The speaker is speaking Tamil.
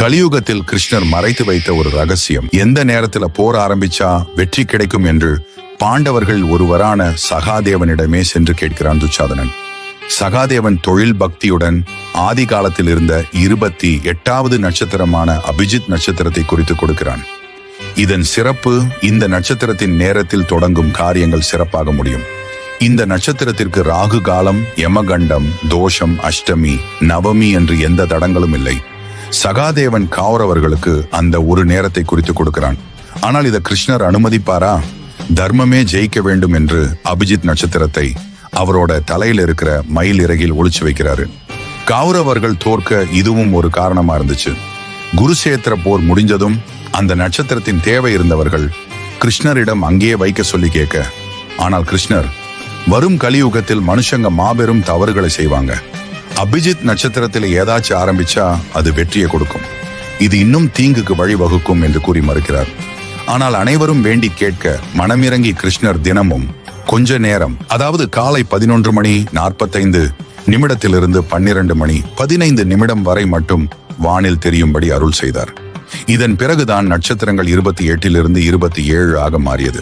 கலியுகத்தில் கிருஷ்ணர் மறைத்து வைத்த ஒரு ரகசியம். எந்த நேரத்துல போர் ஆரம்பிச்சா வெற்றி கிடைக்கும் என்று பாண்டவர்கள் ஒருவரான சகாதேவனிடமே சென்று கேட்கிறான் துச்சாதனன். சகாதேவன் தொழில் பக்தியுடன் ஆதி காலத்தில் இருந்த 28வது நட்சத்திரமான அபிஜித் நட்சத்திரத்தை குறித்து கொடுக்கிறான். இதன் சிறப்பு, இந்த நட்சத்திரத்தின் நேரத்தில் தொடங்கும் காரியங்கள் சிறப்பாக முடியும். இந்த நட்சத்திரத்திற்கு ராகு காலம், யமகண்டம், தோஷம், அஷ்டமி, நவமி என்று எந்த தடங்களும் இல்லை. சகாதேவன் கௌரவர்களுக்கு அந்த ஒரு நேரத்தை குறித்து கொடுக்கிறான். ஆனால் இதை கிருஷ்ணர் அனுமதிப்பாரா? தர்மமே ஜெயிக்க வேண்டும் என்று அபிஜித் நட்சத்திரத்தை அவரோட தலையில் இருக்கிற மயில் இறகில் ஒளிச்சு வைக்கிறாரு. கௌரவர்கள் தோற்க இதுவும் ஒரு காரணமா இருந்துச்சு. குருஷேத்திர போர் முடிஞ்சதும் அந்த நட்சத்திரத்தின் தேவை இருந்தவர்கள் கிருஷ்ணரிடம் அங்கேயே வைக்க சொல்லி கேட்க, ஆனால் கிருஷ்ணர், வரும் கலியுகத்தில் மனுஷங்க மாபெரும் தவறுகளை செய்வாங்க. அபிஜித் நட்சத்திரத்தில் ஏதாச்சும் ஆரம்பிச்சா அது வெற்றியை கொடுக்கும், இது இன்னும் தீங்குக்கு வழிவகுக்கும் என்று கூறி மறுக்கிறார். ஆனால் அனைவரும் வேண்டி கேட்க மனமிறங்கி கிருஷ்ணர் தினமும் கொஞ்ச நேரம், அதாவது காலை 11:45 12:15 வரை மட்டும் வானில் தெரியும்படி அருள் செய்தார். இதன் பிறகுதான் நட்சத்திரங்கள் 28 27 ஆக மாறியது.